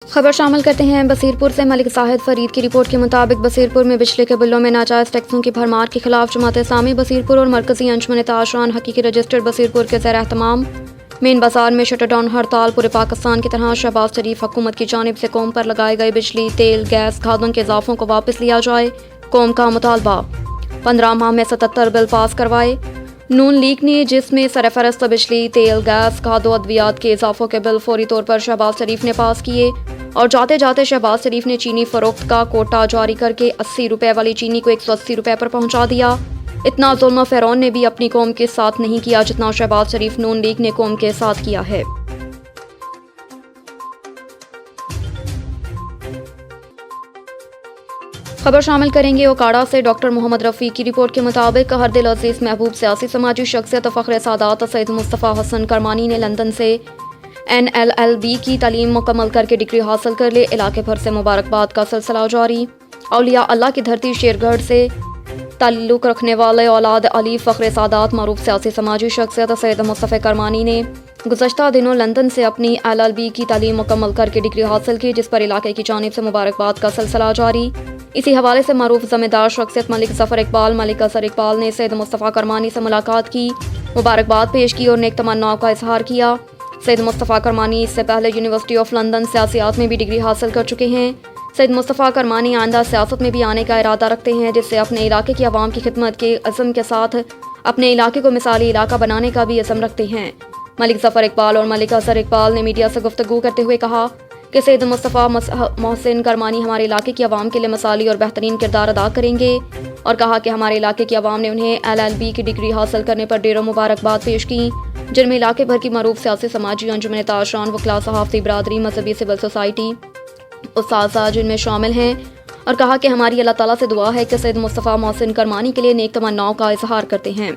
خبر شامل کرتے ہیں بصیرپور سے۔ ملک زاہد فرید کی رپورٹ کے مطابق بصیرپور میں بجلی کے بلوں میں ناجائز ٹیکسوں کی بھرمار کے خلاف جماعت اسلامی بصیرپور اور مرکزی انجمن تاشران حقیقی رجسٹر بصیرپور کے زیر اہتمام مین بازار میں شٹر ڈاؤن ہڑتال پورے پاکستان کی طرح شہباز شریف حکومت کی جانب سے قوم پر لگائے گئے بجلی، تیل، گیس، کھادوں کے اضافوں کو واپس لیا جائے، قوم کا مطالبہ۔ 15 ماہ میں 77 بل پاس کروائے۔ نون لیگ نے جس میں سرفرست بجلی، تیل، گیس، کھادوں، ادویات کے اضافوں کے بل فوری طور پر شہباز شریف نے پاس کیے اور جاتے جاتے شہباز شریف نے چینی فروخت کا کوٹا جاری کر کے 80 روپے والی چینی کو 180 روپے پر پہنچا دیا۔ اتنا ظلم فرعون نے بھی اپنی قوم کے ساتھ نہیں کیا جتنا شہباز شریف نون لیگ نے قوم کے ساتھ کیا ہے۔ خبر شامل کریں گے اوکاڑا سے۔ ڈاکٹر محمد رفیق کی رپورٹ کے مطابق ہر دل عزیز محبوب سیاسی سماجی شخصیت فخر سادات سید مصطفیٰ حسن کرمانی نے لندن سے NLLB کی تعلیم مکمل کر کے ڈگری حاصل کر لے۔ علاقے بھر سے مبارکباد کا سلسلہ جاری۔ اولیاء اللہ کی دھرتی شیرگڑھ سے تعلق رکھنے والے اولاد علی فخر سادات معروف سیاسی سماجی شخصیت سید مصطفیٰ کرمانی نے گزشتہ دنوں لندن سے اپنی LLB کی تعلیم مکمل کر کے ڈگری حاصل کی، جس پر علاقے کی جانب سے مبارکباد کا سلسلہ جاری۔ اسی حوالے سے معروف ذمہ دار شخصیت ملک ظفر اقبال، ملک اظہر اقبال نے سید مصطفیٰ کرمانی سے ملاقات کی، مبارکباد پیش کی اور نیک تمناؤں کا اظہار کیا۔ سید مصطفیٰ کرمانی اس سے پہلے یونیورسٹی آف لندن سیاسیات میں بھی ڈگری حاصل کر چکے ہیں۔ سید مصطفیٰ کرمانی آئندہ سیاست میں بھی آنے کا ارادہ رکھتے ہیں، جس سے اپنے علاقے کی عوام کی خدمت کے عزم کے ساتھ اپنے علاقے کو مثالی علاقہ بنانے کا بھی عزم رکھتے ہیں۔ ملک ظفر اقبال اور ملک اظہر اقبال نے میڈیا سے گفتگو کرتے ہوئے کہا کہ سید مصطفیٰ محسن کرمانی ہمارے علاقے کی عوام کے لیے مثالی اور بہترین کردار ادا کریں گے، اور کہا کہ ہمارے علاقے کی عوام نے انہیں LLB کی ڈگری حاصل کرنے پر ڈھیروں مبارکباد پیش کی، جن میں علاقے بھر کی معروف سیاسی سماجی انجمن تاشران، وکلاء، صحافتی برادری، مذہبی سول سوسائٹی، اساتذہ جن میں شامل ہیں، اور کہا کہ ہماری اللہ تعالیٰ سے دعا ہے کہ سید مصطفیٰ محسن کرمانی کے لیے نیک تمناؤں کا اظہار کرتے ہیں۔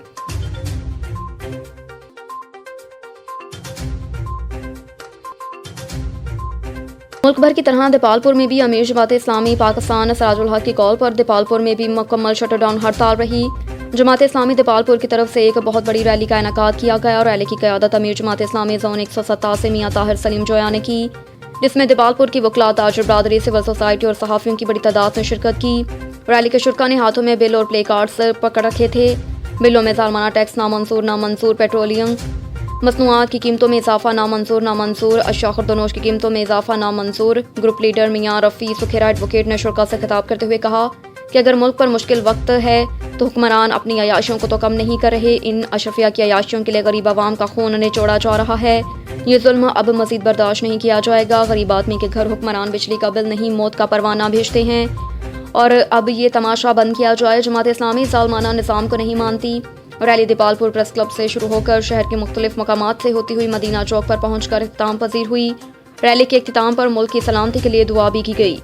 ملک بھر کی طرح دیپالپور میں بھی امیر جماعت اسلامی پاکستان سراج الحق کی کال پر دیپالپور میں بھی مکمل شٹر ڈاؤن ہڑتال رہی۔ جماعت اسلامی دیپالپور کی طرف سے ایک بہت بڑی ریلی کا انعقاد کیا گیا اور ریلی کی قیادت امیر جماعت اسلامی زون 187 سے میاں طاہر سلیم جویا نے کی، جس میں دیپالپور کی وکلاء، تاجر برادری، سول سوسائٹی اور صحافیوں کی بڑی تعداد نے شرکت کی۔ ریلی کے شرکاء نے ہاتھوں میں بل اور پلے کارڈز پکڑ رکھے تھے۔ بلوں میں ظالمانہ ٹیکس نامنظور، پیٹرولیم مصنوعات کی قیمتوں میں اضافہ نامنظور، اشیاء خوردونوش کی قیمتوں میں اضافہ نامنظور۔ گروپ لیڈر میاں رفیع سکھیرا ایڈوکیٹ نے شرکاء سے خطاب کرتے ہوئے کہا کہ اگر ملک پر مشکل وقت ہے تو حکمران اپنی عیاشیوں کو تو کم نہیں کر رہے، ان اشرفیہ کی عیاشیوں کے لیے غریب عوام کا خون نچوڑا جا رہا ہے۔ یہ ظلم اب مزید برداشت نہیں کیا جائے گا۔ غریب آدمی کے گھر حکمران بجلی کا بل نہیں، موت کا پروانہ بھیجتے ہیں، اور اب یہ تماشا بند کیا جائے۔ جماعت اسلامی ظالمانہ نظام کو نہیں مانتی۔ ریلی دیپالپور پریس کلب سے شروع ہو کر شہر کے مختلف مقامات سے ہوتی ہوئی مدینہ چوک پر پہنچ کر اختتام پذیر ہوئی۔ ریلی کے اختتام پر ملک کی سلامتی کے لیے دعا بھی کی گئی۔